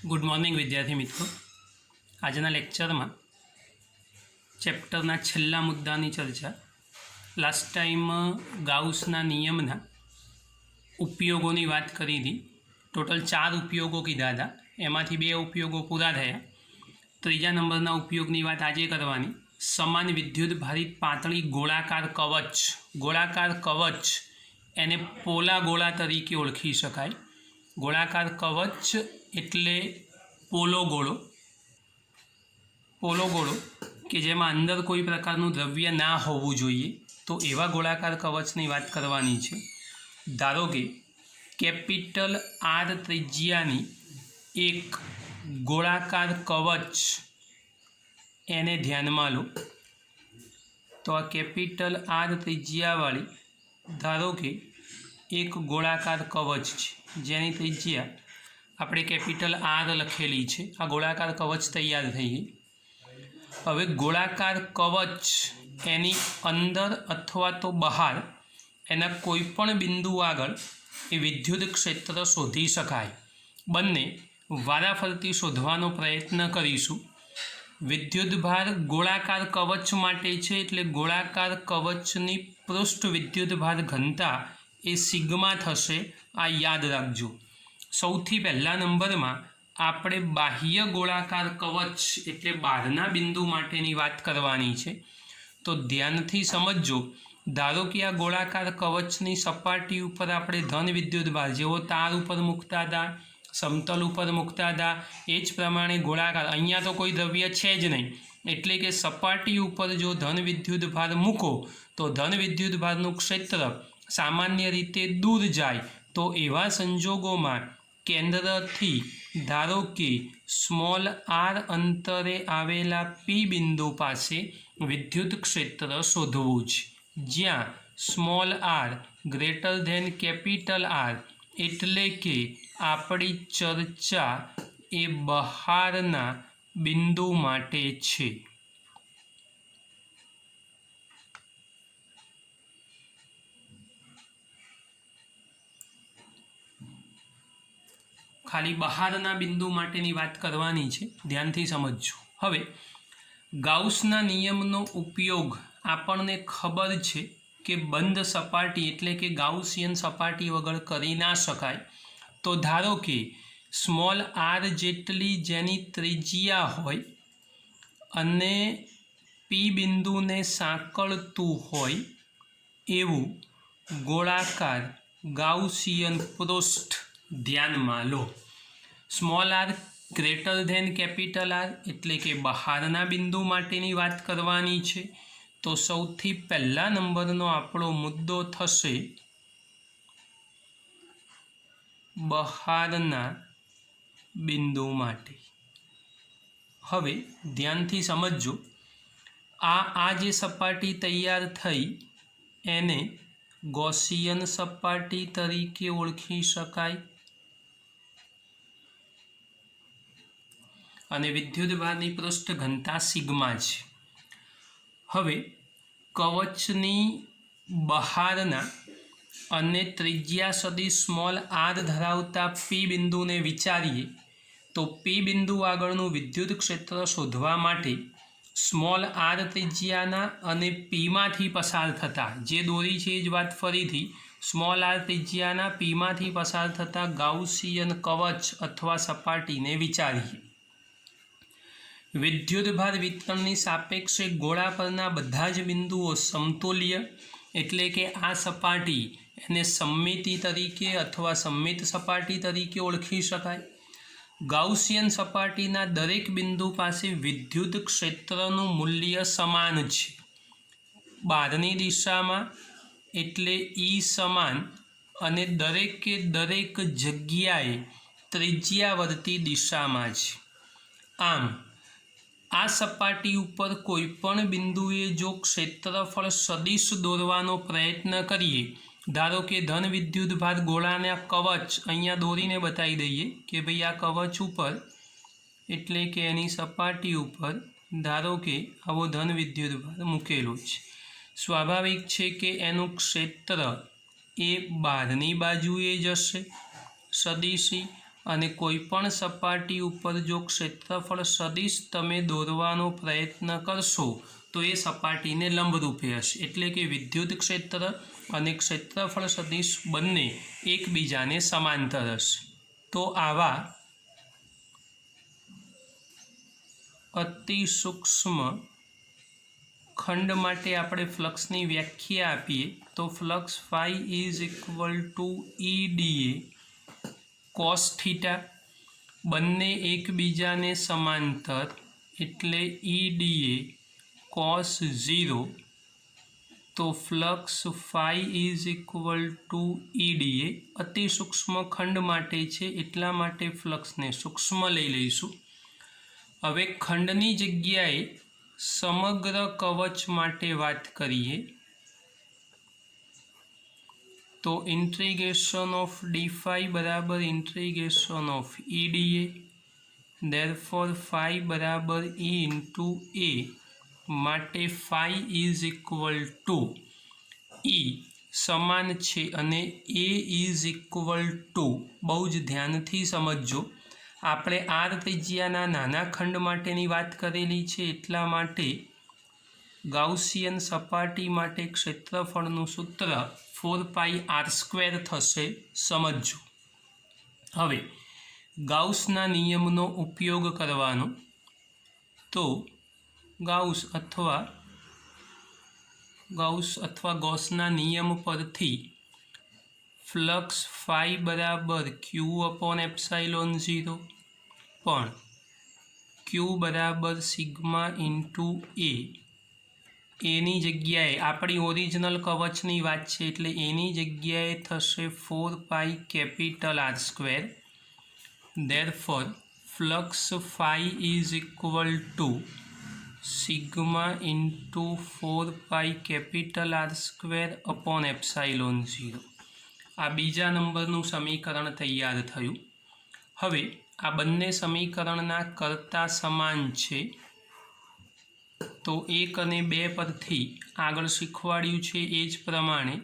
Good morning विद्यार्थी मित्रों। आजना lecture में चेप्टरना छेल्ला मुद्दानी चर्चा। लास्ट टाइम गाउसना नियमना उपयोगोनी बात करी थी। टोटल 4 उपयोगों कीधा था, एमांथी 2 उपयोगों पूरा थया। त्रीजा नंबरना उपयोगनी बात आजे करवानी। समान विद्युत भारित पातળી गोलाकार कवच, गोलाकार कवच एने पोला गोला तरीके ओळखी शकाय। गोलाकार कवच एटले पोलो गोळो, पोलो गोळो के जेमां अंदर कोई प्रकारनुं द्रव्य ना होवुं जोईए, तो एवा गोलाकार कवचनी वात करवानी छे। धारो के केपिटल आर त्रिज्यानी एक गोलाकार कवच एने ध्यानमां लो। तो आ केपिटल आर त्रिज्यावाળી धारो के एक गोलाकार कवच है, जेनी त्रिज्या આપણે કેપિટલ આર લખેલી છે। આ ગોળાકાર કવચ તૈયાર થઈ ગઈ। હવે ગોળાકાર કવચ એની અંદર અથવા તો બહાર એના કોઈપણ બિંદુ આગળ એ વિદ્યુત ક્ષેત્ર શોધી શકાય। બંને વારાફરતી શોધવાનો પ્રયત્ન કરીશું। વિદ્યુતભાર ગોળાકાર કવચ માટે છે, એટલે ગોળાકાર કવચની પૃષ્ઠ વિદ્યુતભાર ઘનતા એ સિગ્મા થશે। આ યાદ રાખજો। સૌથી પહેલા નંબરમાં આપણે બાહ્ય ગોળાકાર કવચ એટલે બહારના બિંદુ માટેની વાત કરવાની છે। તો ધ્યાનથી સમજજો। ધારો કે આ ગોળાકાર કવચની સપાટી ઉપર આપણે ધન વિદ્યુતભાર જેવો તાર ઉપર મૂકતા હતા, સમતલ ઉપર મૂકતા હતા, એ જ પ્રમાણે ગોળાકાર અહીંયા તો કોઈ દ્રવ્ય છે જ નહીં, એટલે કે સપાટી ઉપર જો ધન વિદ્યુતભાર મૂકો તો ધન વિદ્યુતભારનું ક્ષેત્ર સામાન્ય રીતે દૂર જાય। તો એવા સંજોગોમાં કેન્દ્રથી ધારો કે સ્મોલ આર અંતરે આવેલા પી બિંદુ પાસે વિદ્યુત ક્ષેત્ર શોધવું છે, જ્યાં small R greater than capital R, એટલે કે આપણી ચર્ચા એ બહારના બિંદુ માટે છે। खाली बहारना बिंदु माटेनी बात करवानी छे, ध्यानथी समझो। हवे गाउसना नियमनो उपयोग आपणने खबर छे के बंध सपाटी एटले के गाउसियन सपाटी वगैरह करी ना शकाय। तो धारो के स्मॉल आर जेटली जेनी त्रिज्या होय अने पी बिंदु ने सांकळतुं होय एवुं गोळाकार गाउसियन पृष्ठ ध्यान में लो। Small R greater then capital R एटले के बहारना बिंदु माटेनी बात करवानी छे। तो सौथी पहला नंबरनो आपणो मुद्दो थशे बहारना बिंदु माटे। हवे ध्यानथी समझो। आ जे सपाटी तैयार थई एने गॉसियन सपाटी तरीके ओळखी शकाय અને વિદ્યુતભારની પૃષ્ઠ ઘનતા સિગ્મા છે। હવે કવચની બહારના અને ત્રિજ્યા સદી સ્મોલ આર ધરાવતા પી બિંદુને વિચારીએ તો પી બિંદુ આગળનું વિદ્યુત ક્ષેત્ર શોધવા માટે સ્મોલ આર ત્રિજ્યાના અને પીમાંથી પસાર થતા જે દોરી છે એ જ વાત ફરીથી સ્મોલ આર ત્રિજ્યાના પીમાંથી પસાર થતા ગાઉસિયન કવચ અથવા સપાટીને વિચારીએ। विद्युतभार वितरणनी सापेक्षे गोळा परना बधा ज बिंदुओ समतुल्य एटले के आ सपाटी एने सममिति तरीके अथवा सममित सपाटी तरीके ओळखी शकाय। गाउसियन सपाटीना दरेक बिंदु पासे विद्युत क्षेत्रनुं मूल्य समान छे। बहारनी दिशामां एटले ई समान अने दरेके दरेक जग्याए त्रिज्यावर्ती दिशामां छे। आम आ सपाटी पर कोईपण बिंदुए जो क्षेत्रफल सदिश दौरवानो प्रयत्न करिए, धारो के धन विद्युतभार गोळाना कवच अहींया दौरीने बतावी दईए कि भाई आ कवच पर एटले के एनी सपाटी पर धारो के आवो धन विद्युतभार मूकेलो छे। स्वाभाविक छे कि एनुं क्षेत्र ए बहारनी बाजुए जशे सदिशी અને કોઈપણ સપાટી ઉપર જો ક્ષેત્રફળ સદિશ તમે દોરવાનો પ્રયત્ન કરશો તો એ સપાટીને લંબરૂપે હશે, એટલે કે વિદ્યુત ક્ષેત્ર અને ક્ષેત્રફળ સદિશ બંને એકબીજાને સમાંતર હશે. તો આવા અતિ સૂક્ષ્મ ખંડ માટે આપણે ફ્લક્સની વ્યાખ્યા આપીએ તો flux phi is equal to EDA cos theta, બંને એકબીજાને સમાંતર એટલે EDA કોસ 0. તો flux phi is equal to EDA અતિ સૂક્ષ્મ ખંડ માટે છે, એટલા માટે ફ્લક્સને સૂક્ષ્મ લઈ લઈશું. હવે ખંડની જગ્યાએ સમગ્ર કવચ માટે વાત કરીએ તો ઇન્ટિગ્રેશન ઓફ d5 બરાબર integration of EDA, therefore phi બરાબર E ઇન્ટુ A માટે phi is equal to E સમાન છે અને A ઇઝ ઇક્વલ ટુ, બહુ જ ધ્યાનથી સમજજો, આપણે આર ત્રિજ્યાના નાના ખંડ માટેની વાત કરેલી છે, એટલા માટે ગાઉસિયન સપાટી માટે ક્ષેત્રફળનું સૂત્ર 4πr² થશે, સમજજો. હવે ગાઉસના નિયમનો ઉપયોગ કરવાનો તો ગાઉસ અથવા ગૌસના નિયમ પરથી ફ્લક્સ ફાઈ બરાબર Q/ε0 પણ Q બરાબર સિગ્મા ઇન્ટુ A, એની જગ્યાએ આપણી ઓરિજિનલ કવચની વાત છે એટલે એની જગ્યાએ થશે 4πR². Therefore flux phi is equal to sigma into 4πR²/ε0. આ બીજા નંબરનું સમીકરણ તૈયાર થયું. હવે આ બંને સમીકરણના કર્તા સમાન છે તો 1 અને 2 પરથી આગળ શીખવાડ્યું છે એ જ પ્રમાણે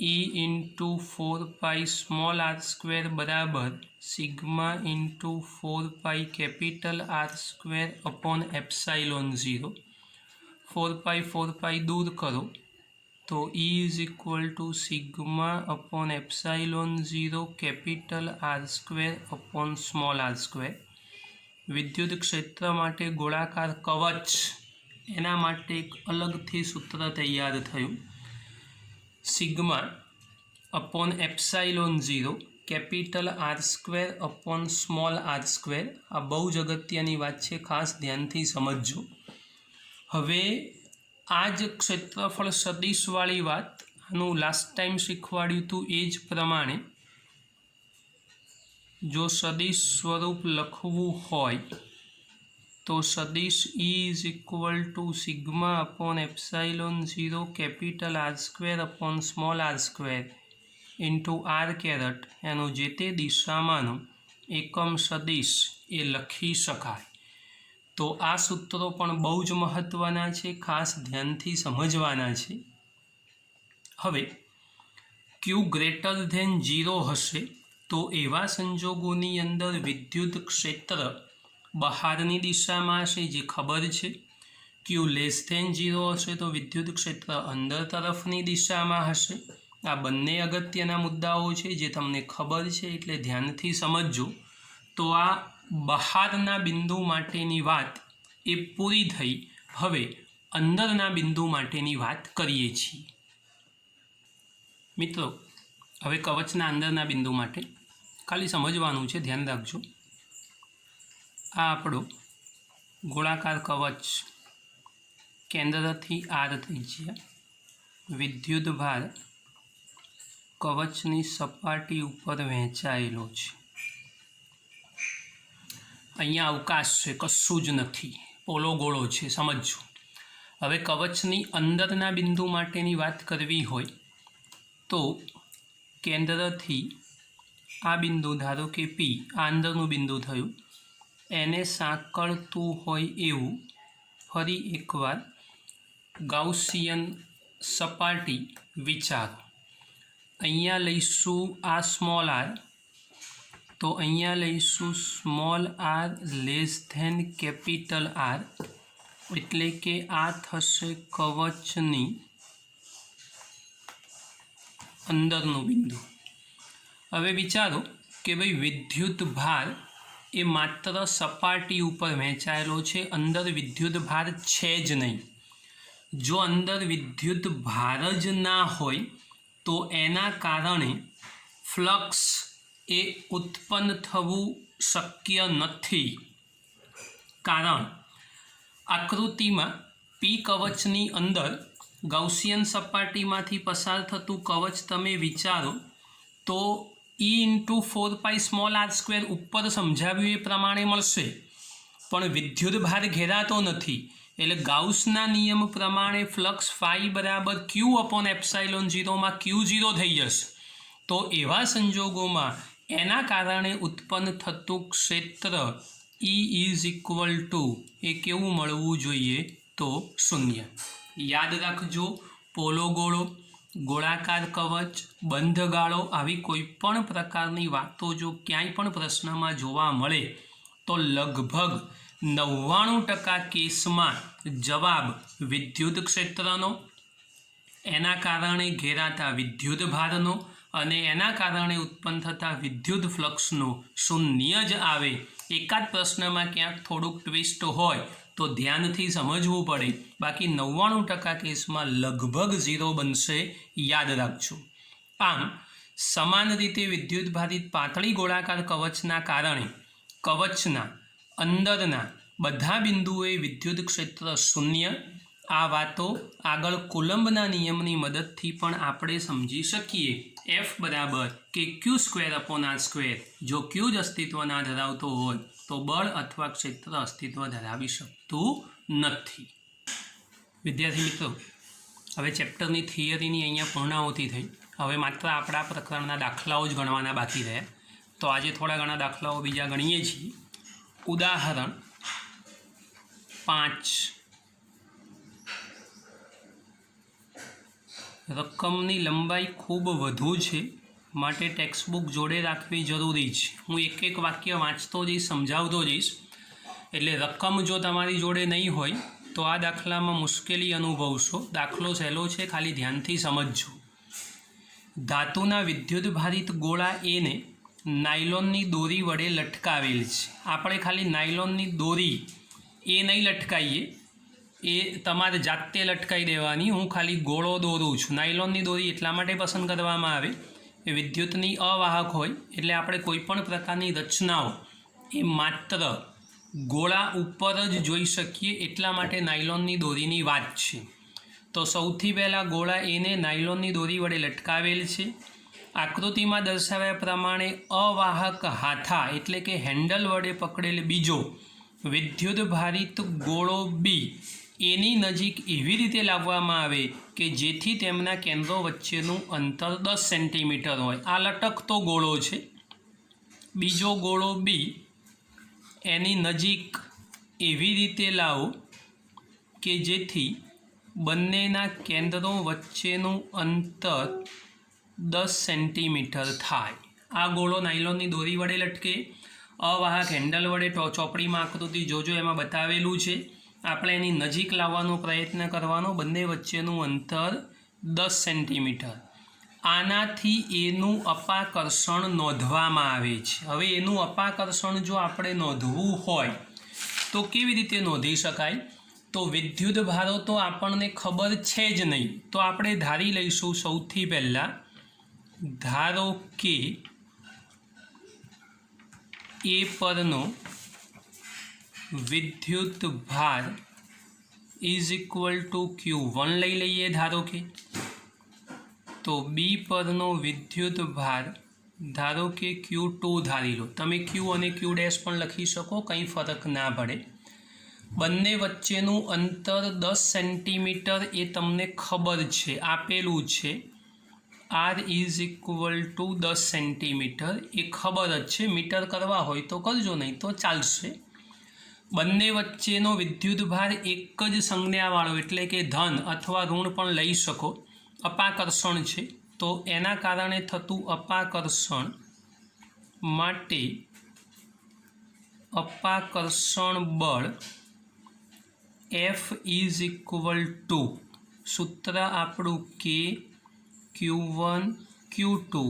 E ઇન્ટુ 4πr² બરાબર સિગ્મા ઇન્ટુ 4πR²/ε0. 4π દૂર કરો તો E ઇઝ ઇક્વલ ટુ સિગ્મા/ε0 R²/r². વિદ્યુત ક્ષેત્ર માટે ગોળાકાર કવચ, એના માટે એક અલગથી સૂત્ર તૈયાર થયું, સિગ્મા/ε0 R²/r². આ બહુ જ અગત્યની વાત છે, ખાસ ધ્યાનથી સમજજો. હવે આ જ ક્ષેત્રફળ સદિશવાળી વાત આનું લાસ્ટ ટાઈમ શીખવાડ્યું હતું એ જ પ્રમાણે જો સદિશ સ્વરૂપ લખવું હોય તો સદિશ E ઇઝ ઇક્વલ ટુ સિગ્મા/ε0 R²/r² ઇન્ટુ r², એનો જે તે દિશામાંનો એકમ સદિશ એ લખી શકાય. તો આ સૂત્રો પણ બહુ જ મહત્ત્વના છે, ખાસ ધ્યાનથી સમજવાના છે. હવે Q ગ્રેટર ધેન 0 હશે તો એવા સંજોગોની અંદર વિદ્યુત ક્ષેત્ર બહારની દિશામાં હશે, જે ખબર છે. Q લેસ ધેન 0 હશે તો વિદ્યુત ક્ષેત્ર અંદર તરફની દિશામાં હશે. આ બંને અગત્યના મુદ્દાઓ છે જે તમને ખબર છે એટલે ધ્યાનથી સમજજો. તો આ બહારના બિંદુ માટેની વાત એ પૂરી થઈ. હવે અંદરના બિંદુ માટેની વાત કરીએ છીએ. મિત્રો, હવે કવચના અંદરના બિંદુ માટે ખાલી સમજવાનું છે, ધ્યાન રાખજો. આ આપણો ગોળાકાર કવચ, કેન્દ્રથી R ત્રિજ્યા, વિદ્યુત ભાર કવચની સપાટી ઉપર વહેંચાયેલો છે. અહીંયા અવકાશ છે, કશું જ નથી, પોલો ગોળો છે, સમજજો. હવે કવચની અંદરના બિંદુ માટેની વાત કરવી હોય તો કેન્દ્રથી આ બિંદુ, ધારો કે P, આ અંદરનું બિંદુ થયું, એને સાંકળતું હોય એવું ફરી એકવાર ગાઉસિયન સપાટી વિચારો. અહીંયા લઈશું આ સ્મોલ r, તો અહીંયા લઈશું small R less than capital R, એટલે કે આ થશે કવચની અંદરનું બિંદુ. હવે વિચારો કે ભાઈ વિદ્યુત ભાર એ માત્ર સપાટી ઉપર વહેંચાયેલો છે, અંદર વિદ્યુત ભાર છે જ નહીં. જો અંદર વિદ્યુત ભાર જ ના હોય તો એના કારણે ફ્લક્સ એ ઉત્પન્ન થવું શક્ય નથી. કારણ આકૃતિમાં પી કવચની અંદર ગૌસિયન સપાટીમાંથી પસાર થતું કવચ તમે વિચારો તો E × 4π સ્મોલ આર સ્ક્વેર ઉપર સમજાવ્યું એ પ્રમાણે મળશે, પણ વિદ્યુત ભાર ઘેરાતો નથી. એટલે ગાઉસના નિયમ પ્રમાણે ફ્લક્સ ફાઈ બરાબર Q/ε0 માં Q0 થઈ જશે. તો એવા સંજોગોમાં એના કારણે ઉત્પન્ન થતું ક્ષેત્ર E એ કેવું મળવું જોઈએ? તો 0. યાદ રાખજો, પોલો ગોળો, ગોળાકાર કવચ, બંધ ગાળો આવી કોઈ પણ પ્રકારની વાતો જો ક્યાંય પણ પ્રશ્નમાં જોવા મળે તો લગભગ 99% કેસમાં જવાબ વિદ્યુત ક્ષેત્રનો, એના કારણે ઘેરાતા વિદ્યુત ભારનો અને એના કારણે ઉત્પન્ન થતા વિદ્યુત ફ્લક્સનો 0 જ આવે. એકાદ પ્રશ્નમાં ક્યાંક થોડુંક ટ્વિસ્ટ હોય તો ધ્યાનથી સમજવું પડે, બાકી 99% કેસમાં લગભગ 0 બનશે, યાદ રાખજો. આમ સમાન રીતે વિદ્યુત ભારિત પાતળી ગોળાકાર કવચના કારણે કવચના અંદરના બધા બિંદુએ વિદ્યુત ક્ષેત્ર 0. આ વાતો આગળ કુલંબના નિયમની મદદથી પણ આપણે સમજી શકીએ. F બરાબર કે Q²/r². જો Q જ અસ્તિત્વ ના ધરાવતો હોય તો બળ અથવા ક્ષેત્ર અસ્તિત્વ ધરાવી શકતું નથી. વિદ્યાર્થી મિત્રો, હવે ચેપ્ટરની થિયરીની અહીંયા પૂર્ણાહુતિ થઈ. હવે માત્ર આપણા પ્રકરણના દાખલાઓ જ ગણવાના બાકી રહ્યા. તો આજે થોડા ઘણા દાખલાઓ બીજા ગણીએ છીએ. ઉદાહરણ 5. રકમની લંબાઈ ખૂબ વધુ છે, માટે ટેક્સ્ટબુક જોડે રાખવી જરૂરી છે. હું એક વાક્ય વાંચતો જઈશ, સમજાવતો જઈશ. એટલે રકમ જો તમારી જોડે નહીં હોય તો આ દાખલામાં મુશ્કેલી અનુભવશો. દાખલો સહેલો છે, ખાલી ધ્યાનથી સમજજો. ધાતુના વિદ્યુત ભારિત ગોળા એને નાયલોનની દોરી વડે લટકાવેલ છે. આપણે ખાલી નાયલોનની દોરી એ નહીં લટકાવીએ, એ તમારે જાતે લટકાવી દેવાની. હું ખાલી ગોળો દોરું છું. નાયલોનની દોરી એટલા માટે પસંદ કરવામાં આવે એ વિદ્યુતની અવાહક હોય, એટલે આપણે કોઈ પણ પ્રકારની રચનાઓ એ માત્ર ગોળા ઉપર જ જોઈ શકીએ, એટલા માટે નાયલોનની દોરીની વાત છે. તો સૌથી પહેલાં ગોળા એને નાયલોનની દોરી વડે લટકાવેલ છે. આકૃતિમાં દર્શાવ્યા પ્રમાણે અવાહક હાથા એટલે કે હેન્ડલ વડે પકડેલ બીજો વિદ્યુત ભારિત ગોળો બી એની નજીક એવી રીતે લાવવામાં આવે કે જેથી તેમના કેન્દ્રો વચ્ચેનું અંતર 10 સેન્ટીમીટર હોય. આ લટકતો ગોળો છે. બીજો ગોળો બી એની નજીક એવી રીતે લાવો કે જેથી બંનેના કેન્દ્રો વચ્ચેનું અંતર 10 સેન્ટીમીટર થાય. આ ગોળો નાયલોનની દોરી વડે લટકે, અવાહક હેન્ડલ વડે ચોપડીમાં આકૃતિ જોજો, એમાં બતાવેલું છે. આપણે એની નજીક લાવવાનો પ્રયત્ન કરવાનો, બંને વચ્ચેનું અંતર 10 સેન્ટીમીટર. આનાથી એનું અપાકર્ષણ નોંધવામાં આવે છે. હવે એનું અપાકર્ષણ જો આપણે નોંધવું હોય તો કેવી રીતે નોંધી શકાય? તો વિદ્યુત ભારો તો આપણને ખબર છે જ નહીં, તો આપણે ધારી લઈશું. સૌથી પહેલાં ધારો કે એ પરનો વિદ્યુત ભાર =Q1 લઈ લઈએ. ધારો કે તો બી પરનો વિદ્યુત ભાર ધારો કે Q2 ધારી લો. તમે Q અને Q' પણ લખી શકો, કંઈ ફરક ના પડે. બંને વચ્ચેનું અંતર 10 સેન્ટીમીટર એ તમને ખબર છે, આપેલું છે. R = 10 સેન્ટીમીટર એ ખબર જ છે. મીટર કરવા હોય તો કરજો, નહીં તો ચાલશે. બંને વચ્ચેનો વિદ્યુત ભાર એક જ સંજ્ઞાવાળો એટલે કે ધન અથવા ઋણ પણ લઈ શકો, અપાકર્ષણ છે. તો એના કારણે થતું અપાકર્ષણ માટે અપાકર્ષણ બળ F ઇઝ ઇક્વલ ટુ સૂત્ર આપણું કે Q1 Q2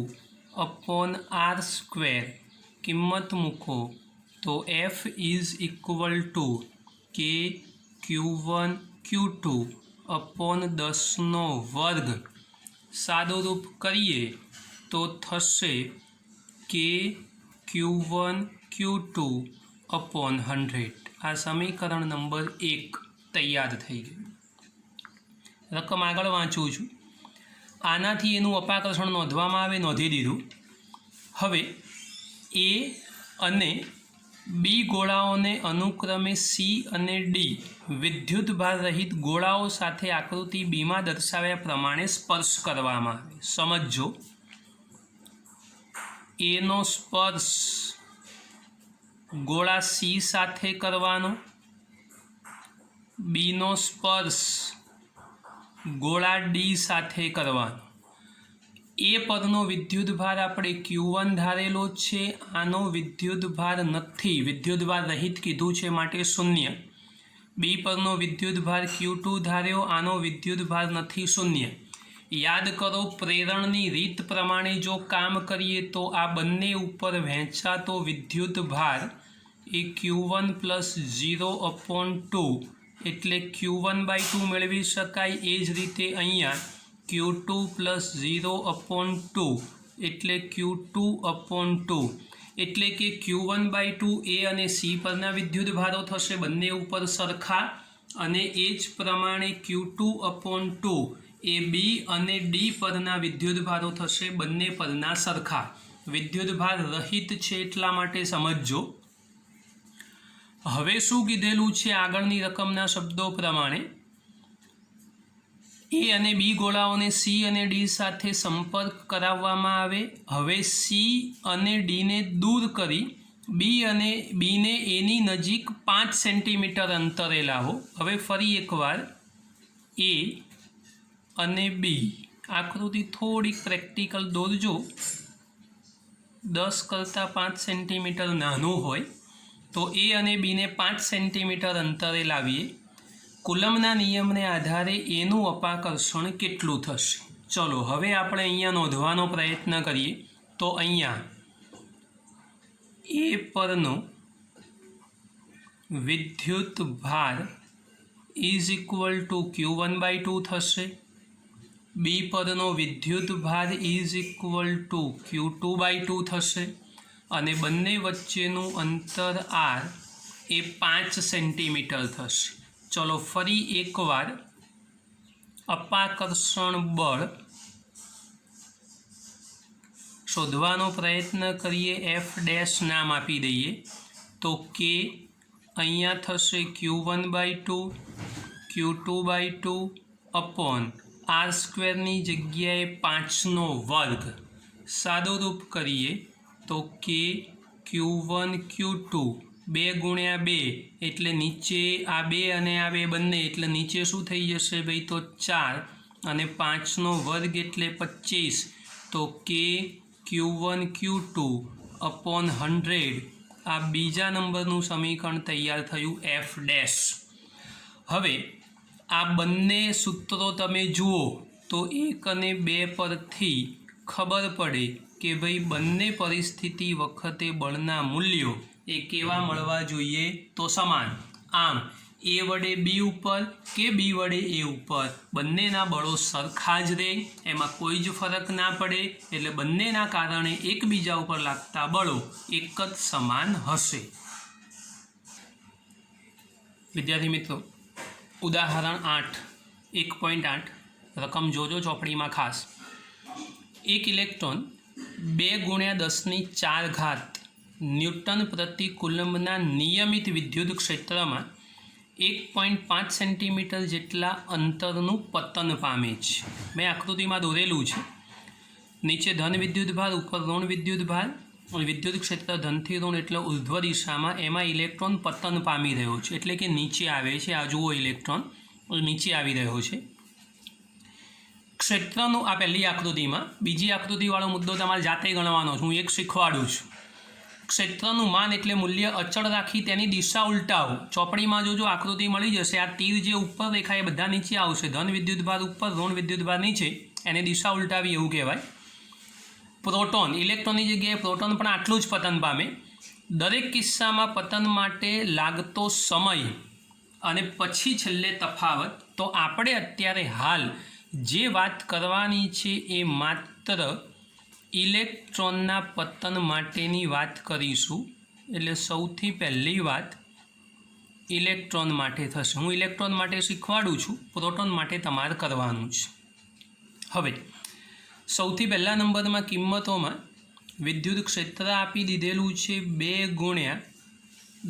upon R square કિંમત મૂકો તો F ઇઝ ઇક્વલ ટુ કે Q1 Q2 અપોન 10નો વર્ગ સાદુરૂપ કરીએ તો થશે કે Q1 Q2 અપોન 100. આ સમીકરણ નંબર 1 તૈયાર થઈ ગયું. રકમ આગળ વાંચું છું. આનાથી એનું અપાકર્ષણ નોંધવામાં આવે, નોંધી દીધું. હવે એ અને બી ગોળાઓને અનુક્રમે સી અને ડી વિદ્યુતભાર રહિત ગોળાઓ સાથે આકૃતિ બીમાં દર્શાવ્યા પ્રમાણે સ્પર્શ કરવામાં આવે. સમજો, એનો સ્પર્શ ગોળા સી સાથે કરવાનો, બીનો સ્પર્શ ગોળા ડી સાથે કરવાનો. એ પરનો વિદ્યુતભાર આપણે Q1 ધારેલો છે, આનો વિદ્યુતભાર નથી, વિદ્યુતભાર રહિત કીધું છે માટે 0. બી પરનો વિદ્યુતભાર Q2 ધાર્યો, આનો વિદ્યુતભાર નથી, 0. યાદ કરો, પ્રેરણની રીત પ્રમાણે જો કામ કરીએ તો આ બંને ઉપર વહેંચાતો વિદ્યુતભાર એ Q1 પ્લસ 0/2 એટલે Q1/2 મેળવી શકાય. એ જ રીતે અહીંયા Q2 પ્લસ 0/2 એટલે Q2/2 એટલે કે Q1/2 એ અને સી પરના વિદ્યુતભારો થશે બંને ઉપર સરખા, અને એ જ પ્રમાણે Q2/2 એ બી અને ડી પરના વિદ્યુતભારો થશે બંને પરના સરખા. વિદ્યુતભાર રહિત છે એટલા માટે સમજજો. હવે શું કીધેલું છે આગળની રકમના શબ્દો પ્રમાણે, એ અને બી ગોળાઓને સી અને ડી સાથે સંપર્ક કરાવવામાં આવે. હવે સી અને ડીને દૂર કરી બીને એની નજીક 5 સેન્ટીમીટર અંતરે લાવો. હવે ફરી એકવાર એ અને બી આકૃતિ થોડીક પ્રેક્ટિકલ દોરજો. 10 કરતાં 5 સેન્ટીમીટર નાનું હોય તો એ અને બીને 5 સેન્ટીમીટર અંતરે લાવીએ. કુલમના નિયમને આધારે એનું અપાકર્ષણ કેટલું થશે? ચલો હવે આપણે અહીંયા નોંધવાનો પ્રયત્ન કરીએ તો અહીંયા એ પરનો વિદ્યુતભાર ઇઝ ઇક્વલ ટુ Q1/2 થશે. બી પરનો વિદ્યુતભાર ઇઝ ઇક્વલ ટુ Q2/2 થશે અને બંને વચ્ચેનું અંતર આર એ 5 સેન્ટીમીટર થશે. ચલો ફરી એકવાર અપાકર્ષણ બળ શોધવાનો પ્રયત્ન કરીએ. F' નામ આપી દઈએ તો કે અહીંયા થશે Q1/2 Q2/2 અપોન આર સ્ક્વેરની જગ્યાએ 5નો વર્ગ. સાદુરૂપ કરીએ તો કે Q1 Q2 2 ગુણ્યા 2 એટલે નીચે આ 2 અને આ 2 બંને એટલે નીચે શું થઈ જશે ભાઈ? તો 4 અને 5નો વર્ગ એટલે 25. તો કે Q1 Q2 અપોન 100. આ બીજા નંબરનું સમીકરણ તૈયાર થયું F'. હવે આ બંને સૂત્રો તમે જુઓ તો 1 અને 2 પરથી ખબર પડે કે ભાઈ બંને પરિસ્થિતિ વખતે બળના મૂલ્યો એ કેવા મળવા જોઈએ? તો સમાન. આમ એ વડે બી ઉપર કે બી વડે એ ઉપર બંનેના બળો સરખા જ રહે, એમાં કોઈ જ ફરક ના પડે. એટલે બંનેના કારણે એકબીજા ઉપર લાગતા બળો એક જ સમાન હશે. વિદ્યાર્થી મિત્રો, ઉદાહરણ 1.8 રકમ જોજો ચોપડીમાં ખાસ. એક ઇલેક્ટ્રોન 2 ગુણ્યા 10⁴ ન્યૂટન પ્રતિ કુલમ્બના નિયમિત વિદ્યુત ક્ષેત્રમાં 1.5 સેન્ટીમીટર જેટલા અંતરનું પતન પામે છે. મેં આકૃતિમાં દોરેલું છે. નીચે ધન વિદ્યુતભાર, ઉપર ઋણ વિદ્યુતભાર. વિદ્યુત ક્ષેત્ર ધનથી ઋણ એટલે ઉર્ધ્વ દિશામાં. એમાં ઇલેક્ટ્રોન પતન પામી રહ્યો છે એટલે કે નીચે આવે છે. આ જુઓ, ઇલેક્ટ્રોન નીચે આવી રહ્યો છે. ક્ષેત્રનું આ પહેલી આકૃતિમાં. બીજી આકૃતિવાળો મુદ્દો તમારે જાતે ગણવાનો છે, હું એક શીખવાડું છું. ક્ષેત્રનું માન એટલે મૂલ્ય અચળ રાખી તેની દિશા ઉલટાવો. ચોપડીમાં જો આકૃતિ મળી જશે, આ તીર જે ઉપર દેખાય એ બધા નીચે આવશે. ધન વિદ્યુતભાર ઉપર, ઋણ વિદ્યુતભાર નીચે, એને દિશા ઉલટાવી એવું કહેવાય. પ્રોટોન, ઇલેક્ટ્રોનની જગ્યાએ પ્રોટોન પણ આટલું જ પતન પામે. દરેક કિસ્સામાં પતન માટે લાગતો સમય અને પછી છેલ્લે તફાવત. તો આપણે અત્યારે હાલ જે વાત કરવાની છે એ માત્ર ઇલેક્ટ્રોનના પતન માટેની વાત કરીશું. એટલે સૌથી પહેલી વાત ઇલેક્ટ્રોન માટે થશે. હું ઇલેક્ટ્રોન માટે શીખવાડું છું, પ્રોટોન માટે તમારે કરવાનું છે. હવે સૌથી પહેલા નંબરમાં કિંમતોમાં વિદ્યુત ક્ષેત્ર આપી દીધેલું છે 2 ×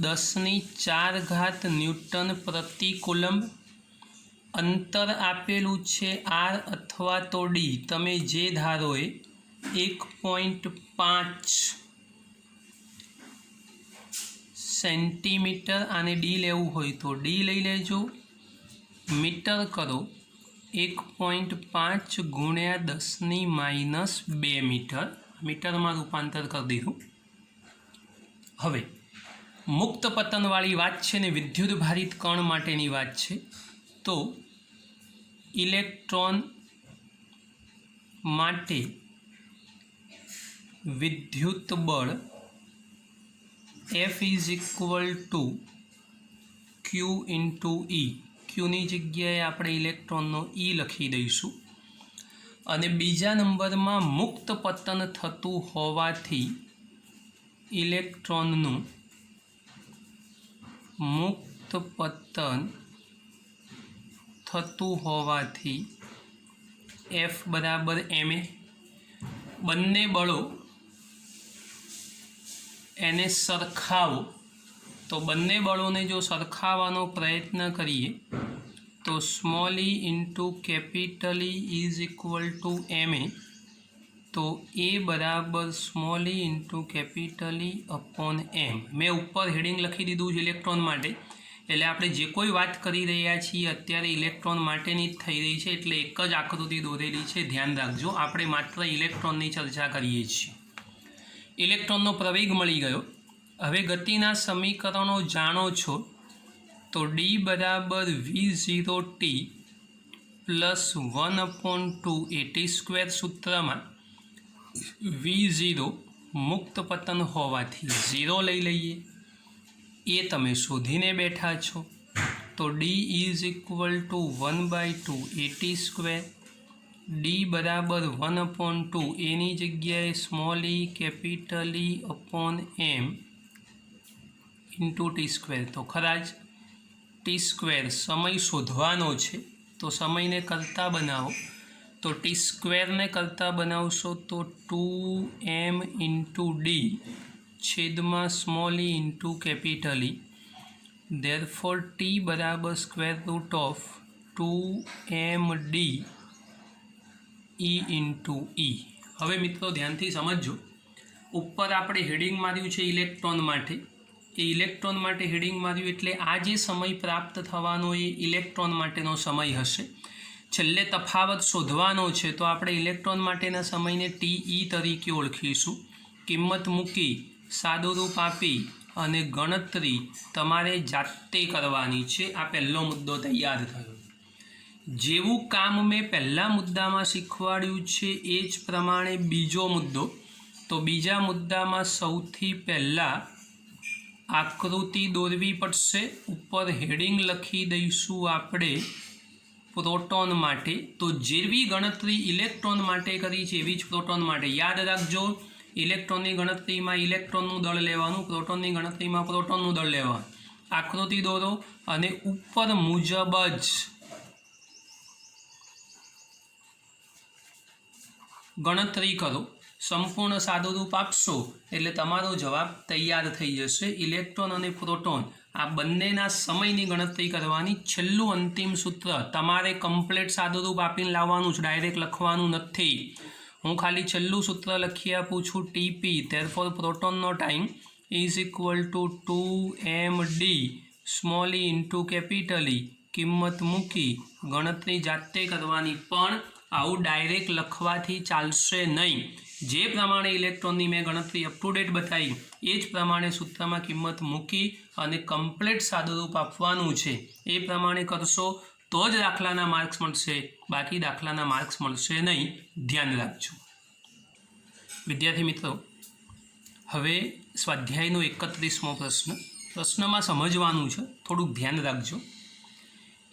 10⁴ ન્યૂટન પ્રતિ કુલમ્બ. અંતર આપેલું છે r અથવા તો d, તમે જે ધારો એ 1.5 સેન્ટીમીટર. આને d લેવું હોય તો d લઈ લેજો. મીટર કરો 1.5 × 10⁻² મીટર. મીટરમાં રૂપાંતર કરી દીધું. હવે મુક્ત પતનવાળી વાત છે ને વિદ્યુત ભારિત કણ માટેની વાત છે. તો ઇલેક્ટ્રોન માટે વિદ્યુત બળ F = Q × E. ક્યુની જગ્યાએ આપણે ઇલેક્ટ્રોનનો E લખી દઈશું. અને બીજા નંબરમાં મુક્ત પતન થતું હોવાથી ઇલેક્ટ્રોનનું મુક્ત પતન થતું હોવાથી F = ma. બંને બળો એને સરખાવો. તો બંને બળોને જો સરખાવવાનો પ્રયત્ન કરીએ તો small e × capital E = ma. તો A = small e × capital E/m. મેં ઉપર હેડિંગ લખી દીધું છે ઇલેક્ટ્રોન માટે. એટલે આપણે જે કોઈ વાત કરી રહ્યા છીએ અત્યારે ઇલેક્ટ્રોન માટેની જ થઈ રહી છે. એટલે એક જ આકૃતિ દોરેલી છે, ધ્યાન રાખજો. આપણે માત્ર ઇલેક્ટ્રોનની ચર્ચા કરીએ છીએ. ઇલેક્ટ્રોનનો પ્રવેગ મળી ગયો. હવે ગતિના સમીકરણો જાણો છો. તો D = V0T + 1/2 AT² સૂત્રમાં V0 મુક્ત પતન હોવાથી 0 લઈ લઈએ. એ તમે શોધીને બેઠા છો. તો D = 1/2 AT². D = 1/2, એની જગ્યાએ small e capital E/m × T². તો ખરા જ T² સમય શોધવાનો છે. તો સમયને કરતા બનાવો. તો T² ને કરતા બનાવશો તો 2m × D છેદમાં small e × capital E. Therefore T = √2mD E × E. હવે મિત્રો ધ્યાનથી સમજજો. ઉપર આપણે હેડિંગ માર્યું છે ઇલેક્ટ્રોન માટે. એ ઇલેક્ટ્રોન માટે હેડિંગ માર્યું એટલે આ જે સમય પ્રાપ્ત થવાનો એ ઇલેક્ટ્રોન માટેનો સમય હશે. છેલ્લે તફાવત શોધવાનો છે તો આપણે ઇલેક્ટ્રોન માટેના સમયને TE તરીકે ઓળખીશું. કિંમત મૂકી, સાદુરૂપ આપી અને ગણતરી તમારે જાતે કરવાની છે. આ પહેલો મુદ્દો તૈયાર થયો. જેવું કામ મેં પહેલા મુદ્દામાં શીખવાડ્યું છે એ જ પ્રમાણે બીજો મુદ્દો. તો બીજા મુદ્દામાં સૌથી પહેલાં આકૃતિ દોરવી પડશે. ઉપર હેડિંગ લખી દઈશું આપણે પ્રોટોન માટે. તો જેવી ગણતરી ઇલેક્ટ્રોન માટે કરી છે એવી જ પ્રોટોન માટે. યાદ રાખજો, ઇલેક્ટ્રોનની ગણતરીમાં ઇલેક્ટ્રોનનું દળ લેવાનું, પ્રોટોનની ગણતરીમાં પ્રોટોનનું દળ લેવાનું. આકૃતિ દોરો અને ઉપર મુજબ જ ગણતરી કરો. સંપૂર્ણ સાદુરૂપ આપશો એટલે તમારો જવાબ તૈયાર થઈ જશે. ઇલેક્ટ્રોન અને પ્રોટોન આ બંનેના સમયની ગણતરી કરવાની. છેલ્લું અંતિમ સૂત્ર તમારે કમ્પ્લીટ સાદુરૂપ આપીને લાવવાનું છે, ડાયરેક્ટ લખવાનું નથી. હું ખાલી છેલ્લું સૂત્ર લખી આપું છું TP. Therefore પ્રોટોનનો time = 2mD small e × capital E. કિંમત મૂકી ગણતરી જાતે કરવાની. પણ આવું ડાયરેક્ટ લખવાથી ચાલશે નહીં. જે પ્રમાણે ઇલેક્ટ્રોનની મેં ગણતરી અપ ટુ ડેટ બતાવી એ જ પ્રમાણે સૂત્રમાં કિંમત મૂકી અને કમ્પ્લીટ સાદુરૂપ આપવાનું છે. એ પ્રમાણે કરશો તો જ દાખલાના માર્ક્સ મળશે, બાકી દાખલાના માર્ક્સ મળશે નહીં. ધ્યાન રાખજો. વિદ્યાર્થી મિત્રો, હવે સ્વાધ્યાયનો 31મો પ્રશ્ન. પ્રશ્નમાં સમજવાનું છે, થોડુંક ધ્યાન રાખજો.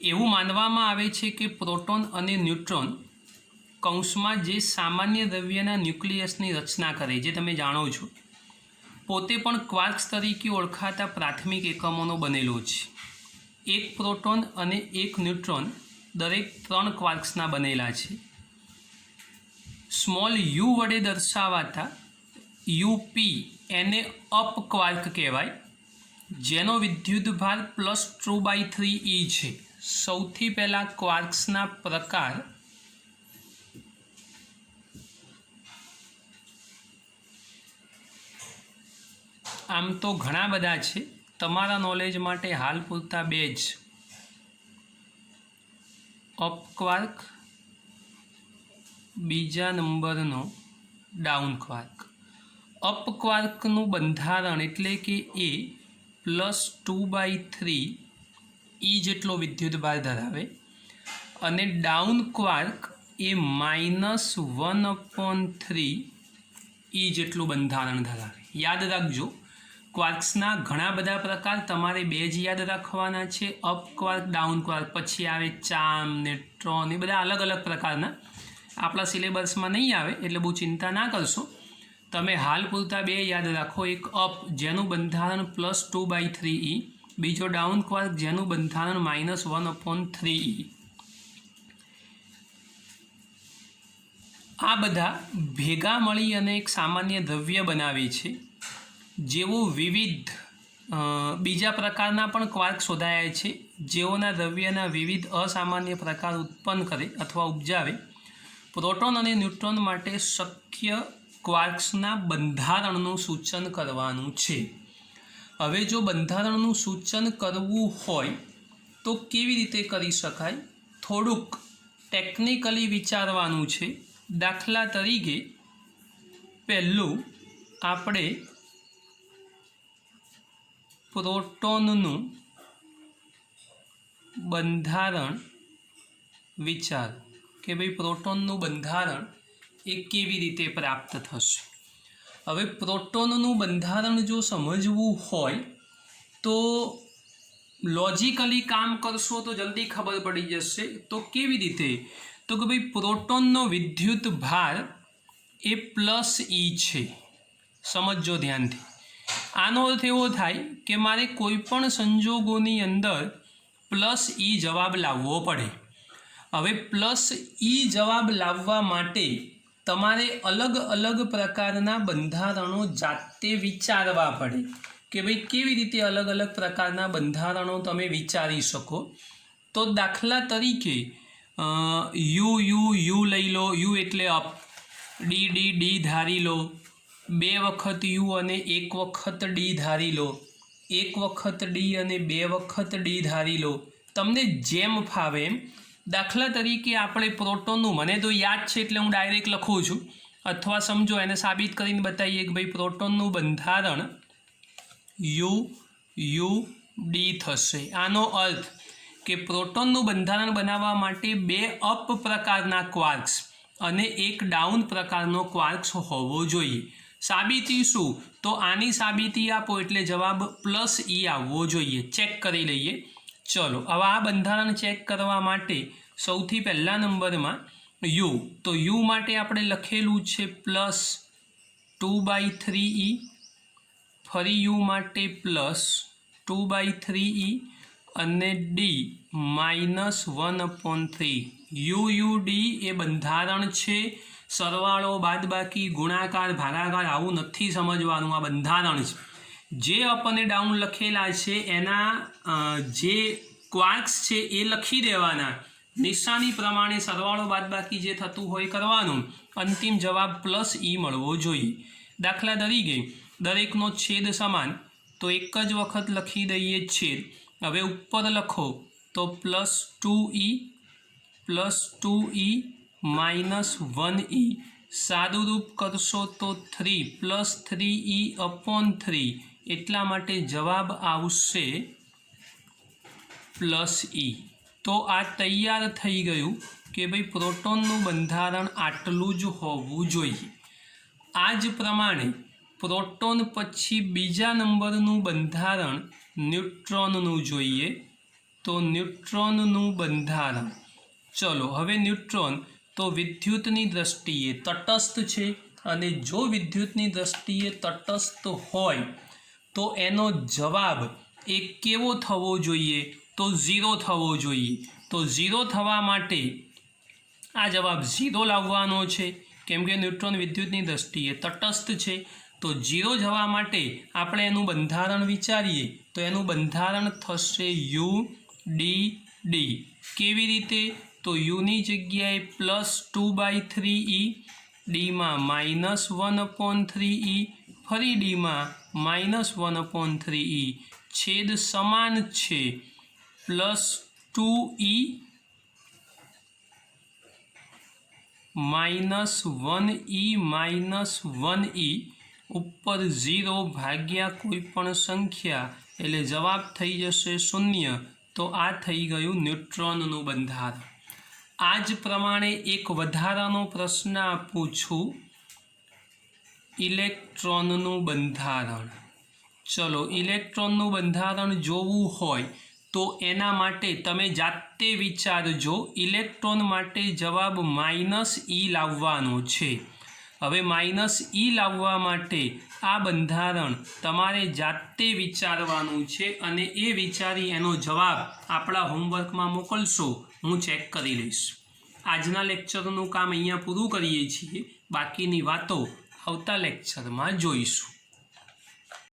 એવું માનવામાં આવે છે કે પ્રોટોન અને ન્યુટ્રોન કૌંસમાં જે સામાન્ય દ્રવ્યના ન્યુક્લિયસની રચના કરે, જે તમે જાણો છો, પોતે પણ ક્વાર્ક્સ તરીકે ઓળખાતા પ્રાથમિક એકમોનો બનેલો છે. એક પ્રોટોન અને એક ન્યુટ્રોન દરેક 3 ક્વાર્ક્સના બનેલા છે. સ્મોલ યુ વડે દર્શાવાતા યુપી એને અપ ક્વાર્ક કહેવાય, જેનો વિદ્યુતભાર +2/3e છે. સૌથી પહેલાં ક્વાર્ક્સના પ્રકાર આમ તો ઘણા બધા છે, તમારા નોલેજ માટે હાલ પૂરતા 2 જ. અપ ક્વાર્ક, બીજા નંબરનો ડાઉન ક્વાર્ક. અપ ક્વાર્કનું બંધારણ એટલે કે એ +2/3 e જેટલો વિદ્યુતભાર ધરાવે અને ડાઉન ક્વાર્ક એ -1/3 e જેટલું બંધારણ ધરાવે. યાદ રાખજો, ક્વાર્ક્સના ઘણા બધા પ્રકાર, તમારે 2 જ યાદ રાખવાના છે, અપ ક્વાર્ક, ડાઉન ક્વાર્ક. પછી આવે ચાર્મ, ન્યુટ્રોન, એ બધા અલગ અલગ પ્રકારના. આપણા સિલેબસમાં નહીં આવે એટલે બહુ ચિંતા ના કરશો. તમે હાલ પૂરતા 2 યાદ રાખો. એક અપ, જેનું બંધારણ +2/3e, બીજો ડાઉન ક્વાર્ક, જેનું બંધારણ -1/3e. આ બધા ભેગા મળી અને એક સામાન્ય દ્રવ્ય બનાવે છે. જેવો વિવિધ બીજા પ્રકારના પણ ક્વાર્ક શોધાયા છે, જેઓના દ્રવ્યના વિવિધ અસામાન્ય પ્રકાર ઉત્પન્ન કરે અથવા ઉપજાવે. પ્રોટોન અને ન્યુટ્રોન માટે શક્ય ક્વાર્ક્સના બંધારણનું સૂચન કરવાનું છે. હવે જો બંધારણનું સૂચન કરવું હોય તો કેવી રીતે કરી શકાય? થોડુંક ટેકનિકલી વિચારવાનું છે. દાખલા તરીકે પહેલું આપણે પ્રોટોનનું બંધારણ વિચાર કે ભાઈ પ્રોટોનનું બંધારણ એ કેવી રીતે પ્રાપ્ત થશે. હવે પ્રોટોનનું બંધારણ જો સમજવું હોય તો લોજિકલી કામ કરશો તો જલ્દી ખબર પડી જશે. તો કેવી રીતે? તો કે ભાઈ પ્રોટોનનો વિદ્યુત ભાર એ +e છે. સમજો ધ્યાનથી. આનો અર્થ એવો થાય કે મારે કોઈ પણ સંજોગોની અંદર +e જવાબ લાવવો પડે. હવે +e જવાબ લાવવા માટે તમારે અલગ અલગ પ્રકારના બંધારણો જાતે વિચારવા પડે કે ભાઈ કેવી રીતે અલગ અલગ પ્રકારના બંધારણો તમે વિચારી શકો. તો દાખલા તરીકે યુ લઈ લો. યુ એટલે અપ. ડી ધારી લો. 2 વખત યુ અને 1 વખત ડી ધારી લો. 1 વખત ડી અને 2 વખત ડી ધારી લો. તમને જેમ ફાવે એમ. દાખલા તરીકે આપણે પ્રોટોનનું, મને તો યાદ છે એટલે હું ડાયરેક્ટ લખું છું, અથવા સમજો એને સાબિત કરીને બતાવીએ કે ભાઈ પ્રોટોનનું બંધારણ યુ ડી થશે. આનો અર્થ કે પ્રોટોનનું બંધારણ બનાવવા માટે 2 અપ પ્રકારના ક્વાર્ક્સ અને 1 ડાઉન પ્રકારનો ક્વાર્ક્સ હોવો જોઈએ. સાબિતી શું? તો આની સાબિતી આપો એટલે જવાબ +e આવવો જોઈએ. ચેક કરી લઈએ. ચલો, હવે આ બંધારણ ચેક કરવા માટે સૌથી પહેલા નંબરમાં યુ. તો યુ માટે આપણે લખેલું છે +2/3e. ફરી યુ માટે +2/3e અને ડી -1/3. યુડી એ બંધારણ છે. સરવાળો, બાદબાકી, ગુણાકાર, ભાગાકાર આવું નથી સમજવાનું. આ બંધારણ છે. જે અપ અને ડાઉન લખેલા છે એના જે ક્વાર્ક્સ છે એ લખી દેવાના. નિશાની પ્રમાણે સરવાળો બાદબાકી જે થતું હોય કરવાનું. અંતિમ જવાબ +e મળવો જોઈએ. દાખલા તરીકે દરેકનો છેદ સમાન, તો એક જ વખત લખી દઈએ છેદ. હવે ઉપર લખો તો +2e -1e સાદુરૂપ કરશો તો 3 + 3e/3 એટલા માટે જવાબ આવશે +e। તો આ તૈયાર થઈ ગયું કે ભાઈ પ્રોટોનનું બંધારણ આટલું જ હોવું જોઈએ। આ જ પ્રમાણે પ્રોટોન પછી બીજા નંબરનું બંધારણ ન્યુટ્રોનનું જોઈએ। તો ન્યુટ્રોનનું બંધારણ, ચલો હવે ન્યુટ્રોન તો વિદ્યુતની દ્રષ્ટિએ તટસ્થ છે, અને જો વિદ્યુતની દ્રષ્ટિએ તટસ્થ હોય તો એનો જવાબ એ કેવો થવો જોઈએ? તો 0 થવો જોઈએ। તો 0 થવા માટે આ જવાબ 0 લાવવાનો છે, કેમ કે ન્યુટ્રોન વિદ્યુતની દ્રષ્ટિએ તટસ્થ છે। તો 0 જવા માટે આપણે એનું બંધારણ વિચારીએ તો એનું બંધારણ થશે UDD। કેવી રીતે? તો યુની જગ્યાએ +2/3e, ડીમાં -1/3e, ફરી ડીમાં -1/3e, છેદ સમાન છે +2e -1e ઉપર 0 ભાગ્યા કોઈ પણ સંખ્યા, એટલે જવાબ થઈ જશે 0। તો આ થઈ ગયું ન્યુટ્રોનનું બંધારણ। આ જ પ્રમાણે એક વધારાનો પ્રશ્ન આપું છું, ઇલેક્ટ્રોનનું બંધારણ। ચલો ઇલેક્ટ્રોનનું બંધારણ જોવું હોય તો એના માટે તમે જાતે વિચારજો। ઇલેક્ટ્રોન માટે જવાબ -e લાવવાનો છે। હવે -e લાવવા માટે આ બંધારણ તમારે જાતે વિચારવાનું છે, અને એ વિચારી એનો જવાબ આપણા હોમવર્કમાં મોકલશો, હું ચેક કરી લઈશ। આજના લેક્ચરનું કામ અહીંયા પૂરું કરીએ છીએ, બાકીની વાતો આવતા લેક્ચરમાં જોઈશું।